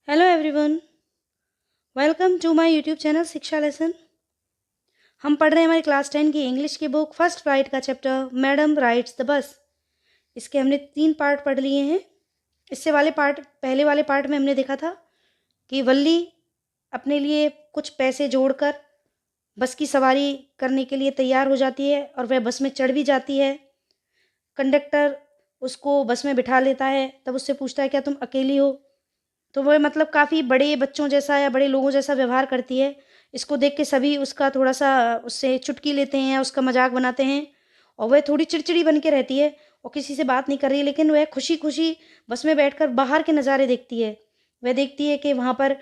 Hello everyone, welcome to my YouTube channel Shiksha lesson. हम पढ़ रहे हैं हमारी क्लास 10 की इंग्लिश की बुक फर्स्ट फ्लाइट का chapter madam rides the bus. इसके हमने 3 पार्ट पढ़ लिए हैं। इससे पहले वाले पार्ट में हमने देखा था कि वल्ली अपने लिए कुछ पैसे जोड़कर बस की सवारी करने के लिए तैयार हो जाती है और वह बस में चढ़ भी जाती है। कंडक्टर उसको बस में बिठा लेता है, तब उससे पूछता है क्या तुम अकेली हो। तो वह मतलब काफ़ी बड़े बच्चों जैसा या बड़े लोगों जैसा व्यवहार करती है। इसको देख के सभी उसका थोड़ा-सा उससे चुटकी लेते हैं या उसका मज़ाक बनाते हैं और वह थोड़ी चिड़चिड़ी बन के रहती है और किसी से बात नहीं कर रही है, लेकिन वह खुशी-खुशी बस में बैठकर बाहर के नज़ारे देखती है। वह देखती है कि वहाँ पर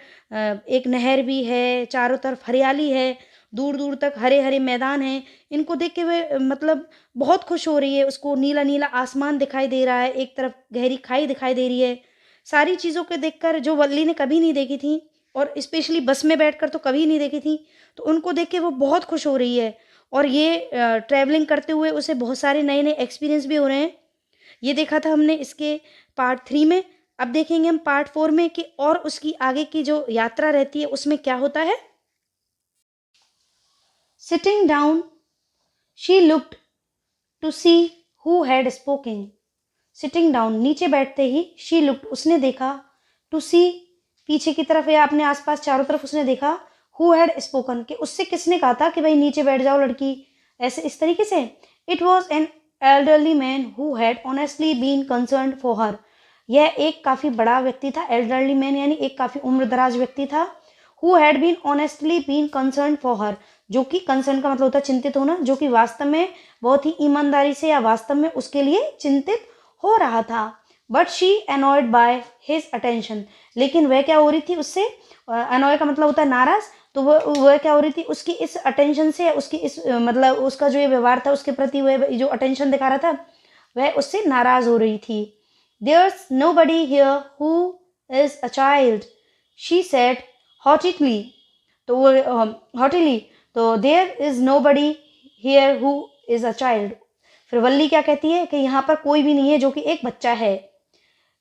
एक नहर भी है, चारों तरफ हरियाली है, दूर-दूर तक हरे-हरे मैदान हैं। इनको देख के वह मतलब बहुत खुश हो रही है। उसको नीला-नीला आसमान दिखाई दे रहा है, एक तरफ गहरी खाई दिखाई दे रही है। सारी चीज़ों को देखकर जो वल्ली ने कभी नहीं देखी थी और स्पेशली बस में बैठकर तो कभी नहीं देखी थी, तो उनको देख के वो बहुत खुश हो रही है और ये ट्रैवलिंग करते हुए उसे बहुत सारे नए-नए एक्सपीरियंस भी हो रहे हैं। ये देखा था हमने इसके पार्ट 3 में। अब देखेंगे हम पार्ट 4 में कि और उसकी आगे की जो यात्रा रहती है उसमें क्या होता है। Sitting down she looked to see who had spoken. Sitting down नीचे बैठते ही शी लुक्ड उसने देखा, टू सी पीछे की तरफ या अपने आसपास चारों तरफ उसने देखा, हु हैड स्पोकन कि उससे किसने कहा था कि भाई नीचे बैठ जाओ लड़की, ऐसे इस तरीके से। It was an elderly man who had honestly been concern for her. यह एक काफी बड़ा व्यक्ति था। एल्डरली मैन यानी एक काफी उम्र दराज व्यक्ति था। Who had been honestly been concern for her, जो कि कंसर्न का मतलब होता है चिंतित होना, जो कि वास्तव में बहुत ही ईमानदारी से या वास्तव में उसके लिए चिंतित हो रहा था। But she annoyed by his attention, लेकिन वह क्या हो रही थी उससे, अनॉय का मतलब होता है नाराज, तो वह क्या हो रही थी उसकी इस अटेंशन से, उसकी इस मतलब उसका जो ये व्यवहार था उसके प्रति वह जो अटेंशन दिखा रहा था वह उससे नाराज हो रही थी। There's nobody here who is a child, she said hotly. तो वो हॉटिली, तो there is nobody here who is a child. फिर वल्ली क्या कहती है कि यहाँ पर कोई भी नहीं है जो कि एक बच्चा है।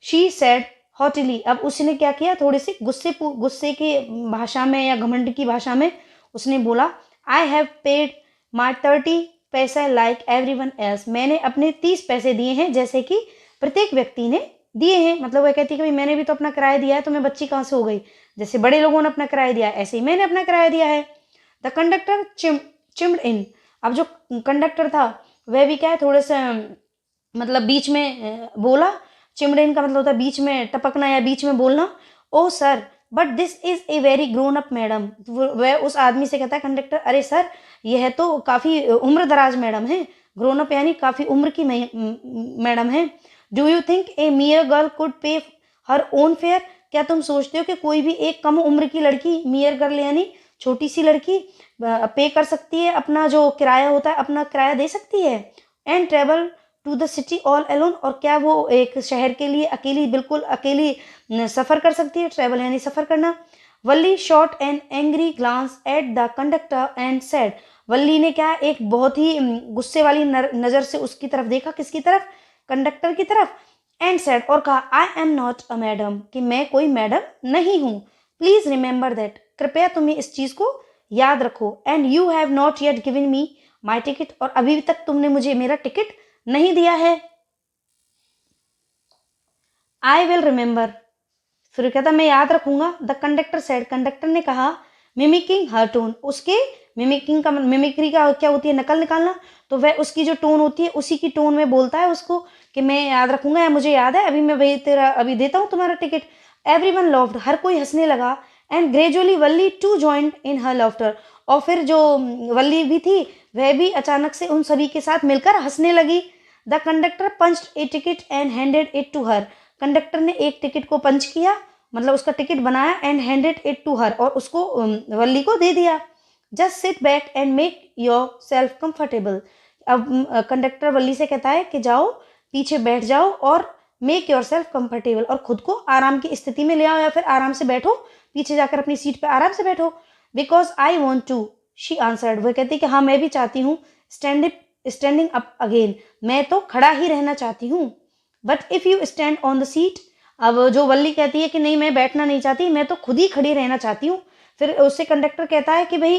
शी सेड हॉटिली, अब उसने क्या किया, थोड़े से गुस्से के भाषा में या घमंड की भाषा में उसने बोला, आई हैव पेड माई 30 पैसे लाइक एवरी वन एल्स। मैंने अपने 30 पैसे दिए हैं जैसे कि प्रत्येक व्यक्ति ने दिए हैं। मतलब वह कहती है कि भाई मैंने भी तो अपना किराया दिया है, तो मैं बच्ची कहाँ से हो गई, जैसे बड़े लोगों ने अपना किराया दिया ऐसे ही मैंने अपना किराया दिया है। द कंडक्टर चिम्ड इन, अब जो कंडक्टर था वह भी क्या है थोड़े से मतलब बीच में बोला। चिमड़ेन का मतलब होता है बीच में टपकना या बीच में बोलना। Oh sir, but this is a very grown up madam. वह उस आदमी से कहता है कंडक्टर, अरे सर यह तो काफी उम्र दराज मैडम है। ग्रोन अप यानी काफी उम्र की मैडम है। Do you think A मियर girl could पे हर ओन फेयर, क्या तुम सोचते हो कि कोई भी एक कम उम्र की लड़की, मियर गर्ल यानी छोटी सी लड़की, पे कर सकती है, अपना जो किराया होता है अपना किराया दे सकती है। And travel to the city all alone, और क्या वो एक शहर के लिए अकेली, बिल्कुल अकेली सफ़र कर सकती है। ट्रेवल यानी सफ़र करना। Valli shot an angry glance at the conductor and said, Valli ने क्या एक बहुत ही गुस्से वाली नज़र से उसकी तरफ देखा, किसकी तरफ, कंडक्टर की तरफ। एंड सेड, और कहा, आई एम नॉट अ मैडम, कि मैं कोई मैडम नहीं हूँ। प्लीज रिमेंबर दैट, कृपया तुम्हें इस चीज़ को याद रखो। And you have not yet given me my ticket, और अभी तक तुमने मुझे मेरा टिकट नहीं दिया है। आई विल रिमेंबर, फिर कहता मैं याद रखूंगा। द कंडक्टर सेड, कंडक्टर ने कहा, मिमिकिंग हर टोन, उसके मिमिकिंग का मिमिक्री का क्या होती है, नकल निकालना। तो वह उसकी जो टोन होती है उसी की टोन में बोलता है उसको कि मैं याद रखूंगा या मुझे याद है, अभी मैं वही तेरा अभी देता हूँ तुम्हारा टिकट। एवरी वन लव्ड, हर कोई हंसने लगा। And gradually Valli too joined in her laughter, और फिर जो वल्ली भी थी वह भी अचानक से उन सभी के साथ मिलकर हंसने लगी। The conductor punched a ticket and handed it to her, conductor ने एक टिकट को पंच किया, मतलब उसका टिकट बनाया, and handed it to her, और उसको वल्ली को दे दिया। Just sit back and make yourself comfortable, अब कंडक्टर वल्ली से कहता है कि जाओ पीछे बैठ जाओ और मेक योर सेल्फ कंफर्टेबल, और खुद को आराम की स्थिति में ले आओ या फिर आराम से बैठो, पीछे जाकर अपनी सीट पे आराम से बैठो। Because I want to, she answered, वह कहती कि हाँ मैं भी चाहती हूँ, स्टैंडिंग अप अगेन, मैं तो खड़ा ही रहना चाहती हूँ। But if you stand on the seat, अब जो वल्ली कहती है कि नहीं मैं बैठना नहीं चाहती, मैं तो खुद ही खड़ी रहना चाहती हूँ। फिर उससे कंडक्टर कहता है कि भाई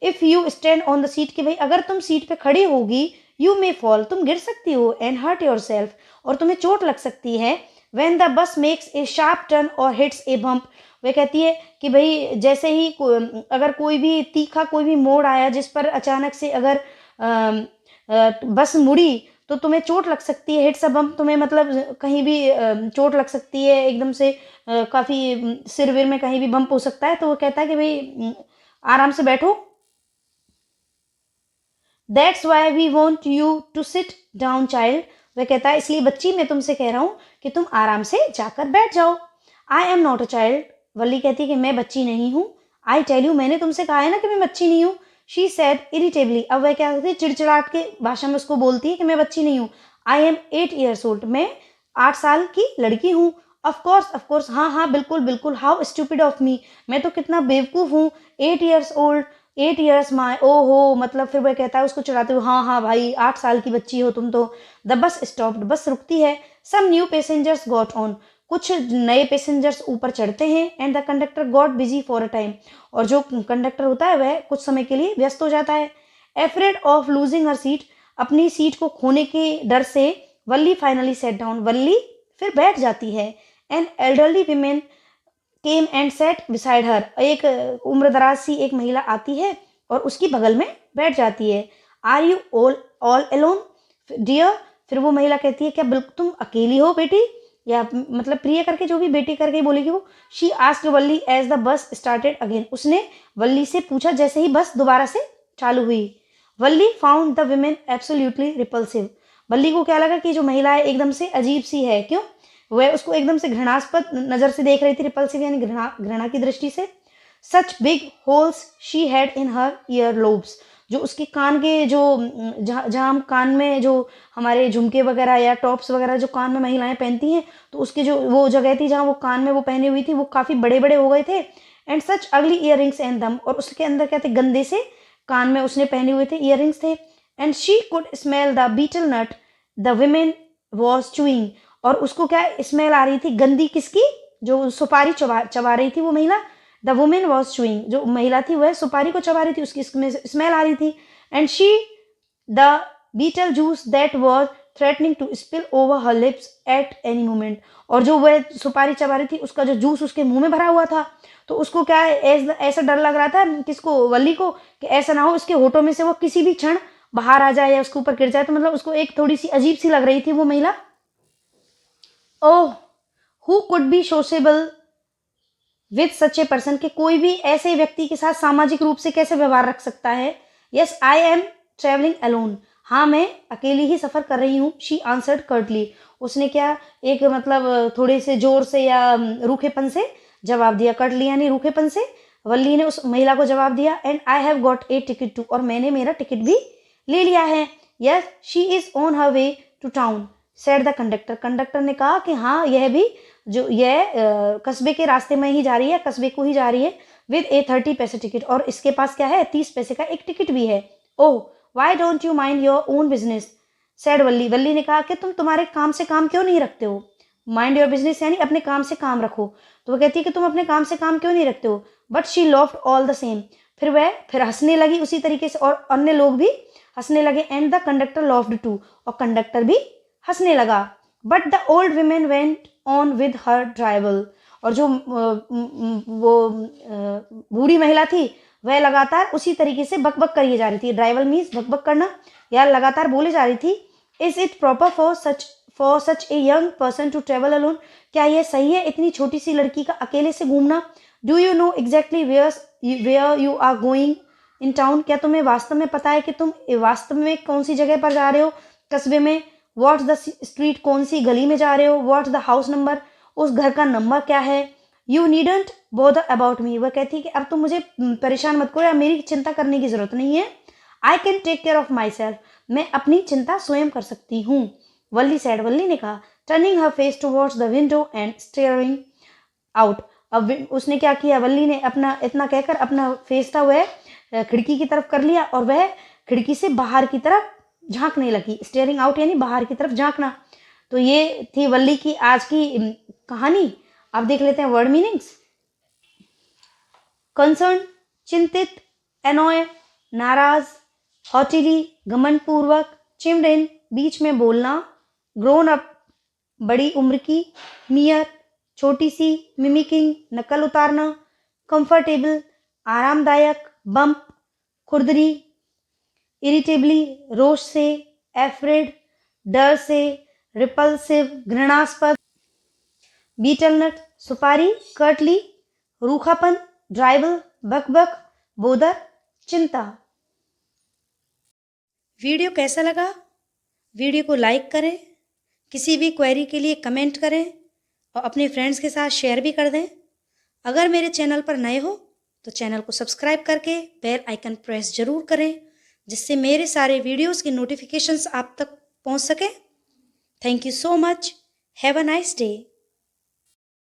if you stand on the seat, कि भाई अगर तुम सीट पे खड़ी होगी, यू मे फॉल, तुम गिर सकती हो, एंड हर्ट योर सेल्फ, और तुम्हें चोट लग सकती है। When the bus makes a sharp turn और हिट्स ए बम्प, वह कहती है कि भाई जैसे ही अगर कोई भी तीखा कोई भी मोड़ आया जिस पर अचानक से अगर बस मुड़ी, तो तुम्हें चोट लग सकती है। हिट्स अ बम्प, तुम्हें मतलब कहीं भी चोट लग सकती है एकदम से, काफ़ी सिर विर में कहीं भी बम्प हो सकता है। तो वो कहता है कि भाई आराम से बैठो। That's why we want you to sit down child, वह कहता है इसलिए बच्ची मैं तुमसे कह रहा हूँ कि तुम आराम से जाकर बैठ जाओ। I am not a child, Valli कहती है कि मैं बच्ची नहीं हूँ। आई टेल यू, मैंने तुमसे कहा है ना कि मैं बच्ची नहीं हूँ। शी सेड इरिटेबली, अब वह क्या करती है, चिड़चिड़ाहट के भाषा में उसको बोलती है कि मैं बच्ची नहीं हूँ। आई एम 8 years old, मैं 8 साल की लड़की हूँ। ऑफ कोर्स, हाँ हाँ बिल्कुल बिल्कुल। हाउ स्टूपिड ऑफ मी, मैं तो कितना बेवकूफ़ हूँ। 8 years old, 8 years माँ, ओहो, मतलब फिर वह कहता है उसको चिढ़ाते हुए, हाँ हाँ भाई 8 साल की बच्ची हो तुम तो। द बस स्टॉप्ड, बस रुकती है। Some new passengers got on, कुछ नए पैसेंजर्स ऊपर चढ़ते हैं। And the conductor got busy for a time, और जो कंडक्टर होता है वह कुछ समय के लिए व्यस्त हो जाता है। Afraid of losing her seat, अपनी सीट को खोने के डर से वल्ली फाइनली सेट डाउन, वल्ली फिर बैठ जाती है। An elderly women came and set beside her, एक उम्र दराज सी एक महिला आती है और उसकी बगल में बैठ जाती है। Are you all alone dear, फिर वो महिला कहती है क्या बिल्कुल तुम अकेली हो बेटी, या मतलब प्रिय करके जो भी बेटी करके बोलेगी वो। She asked Valli as the bus started again, उसने वल्ली से पूछा जैसे ही बस दोबारा से चालू हुई। Valli found the women absolutely repulsive, Valli को क्या लगा कि जो महिला है एकदम से अजीब सी है। क्यों, वह उसको एकदम से घृणास्पद नजर से देख रही थी, रिपल्सिव यानी घृणा घृणा की दृष्टि से। Such big holes she had in her year lobes, जो उसके कान के जो जहाँ हम कान में जो हमारे झुमके वगैरह या टॉप्स वगैरह जो कान में महिलाएं पहनती हैं, तो उसकी जो वो जगह थी जहाँ वो कान में वो पहनी हुई थी वो काफ़ी बड़े बड़े हो गए थे। एंड सच अगली इयर रिंग्स एंड दम, और उसके अंदर क्या थे, गंदे से कान में उसने पहने हुए थे ईयर थे। And she could smell the beetle not the women was chewing, और उसको क्या स्मेल आ रही थी गंदी, किसकी, जो सुपारी चबा चबा रही थी वो महिला। द वुमेन वॉज चुइंग, जो महिला थी वह सुपारी को चबा रही थी, उसकी स्मेल आ रही थी। And she the betel juice that was threatening to spill over her lips at any moment, और जो वह सुपारी चबा रही थी उसका जो जूस उसके मुंह में भरा हुआ था, तो उसको क्या है ऐसा डर लग रहा था किसको, वल्ली को, कि ऐसा ना हो उसके होठों में से वो किसी भी क्षण बाहर आ जाए या उसके ऊपर गिर जाए। तो मतलब उसको एक थोड़ी सी अजीब सी लग रही थी वो महिला। Oh, who could be sociable with such a person, के कोई भी ऐसे व्यक्ति के साथ सामाजिक रूप से कैसे व्यवहार रख सकता है। Yes I am travelling alone, हाँ मैं अकेली ही सफ़र कर रही हूँ। शी आंसर्ड कर्टली, उसने क्या एक मतलब थोड़े से जोर से या रूखेपन से जवाब दिया। कर्टली यानी रूखेपन से वल्ली ने उस महिला को जवाब दिया। And I have got a ticket too, और मैंने मेरा टिकट भी ले लिया है। Yes she is on her way to town said the conductor, conductor ने कहा कि हाँ यह भी जो यह कस्बे के रास्ते में ही जा रही है, कस्बे को ही जा रही है। विद ए 30 पैसे टिकट, और इसके पास क्या है 30 पैसे का एक टिकट भी है। Oh why don't you mind your own business said Valli, Valli ने कहा कि तुम तुम्हारे काम से काम क्यों नहीं रखते हो। माइंड योर बिजनेस यानी अपने काम से काम रखो, तो वो कहती है कि तुम अपने काम से काम क्यों नहीं रखते हो। But she laughed all the same, फिर वह फिर हंसने लगी उसी तरीके से, और अन्य लोग भी हंसने लगे। And the conductor laughed too, और कंडक्टर भी हंसने लगा। But the old women went on with her drivel, और जो वो बूढ़ी महिला थी वह लगातार उसी तरीके से बकबक करी जा रही थी। ड्राइवल मीन्स बकबक करना, या लगातार बोले जा रही थी। Is it proper for such a young person to travel alone, क्या यह सही है इतनी छोटी सी लड़की का अकेले से घूमना। Do you know exactly where you are going in town, क्या तुम्हें वास्तव में पता है कि तुम वास्तव में कौन सी जगह पर जा रहे हो कस्बे में। व्हाट्स द स्ट्रीट, कौन सी गली में जा रहे हो। व्हाट्स द हाउस नंबर, उस घर का नंबर क्या है। You needn't bother about me, वह कहती है कि अब तुम मुझे परेशान मत करो या मेरी चिंता करने की जरूरत नहीं है। I can take care of myself, मैं अपनी चिंता स्वयं कर सकती हूँ। वल्ली सैड, वल्ली ने कहा। Turning her face towards the window and steering out, अब उसने क्या किया, वल्ली ने अपना इतना कहकर अपना फेस था वह खिड़की की तरफ कर लिया, और वह खिड़की से बाहर की तरफ झांकने लगी। स्टेयरिंग आउट यानी बाहर की तरफ झांकना। तो ये थी वल्ली की आज की कहानी। अब देख लेते हैं वर्ड मीनिंग्स। कंसर्न चिंतित, एनॉय नाराज, हॉटिली घमंडपूर्वक, चिम्ड इन बीच में बोलना, ग्रोन अप बड़ी उम्र की, नियर छोटी सी, मिमिकिंग नकल उतारना, कंफर्टेबल आरामदायक, बम्प खुरदरी, इरिटेबली रोष से, एफ्रेड डर से, रिपल्सिव घृणास्पद, बीटलनट सुपारी, कर्टली रूखापन, ड्राइवल बकबक, बोदर चिंता। वीडियो कैसा लगा? वीडियो को लाइक करें, किसी भी क्वेरी के लिए कमेंट करें और अपने फ्रेंड्स के साथ शेयर भी कर दें। अगर मेरे चैनल पर नए हो तो चैनल को सब्सक्राइब करके बेल आइकन प्रेस जरूर करें, जिससे मेरे सारे वीडियोस की नोटिफिकेशंस आप तक पहुंच सके। Thank you so much. Have a nice day.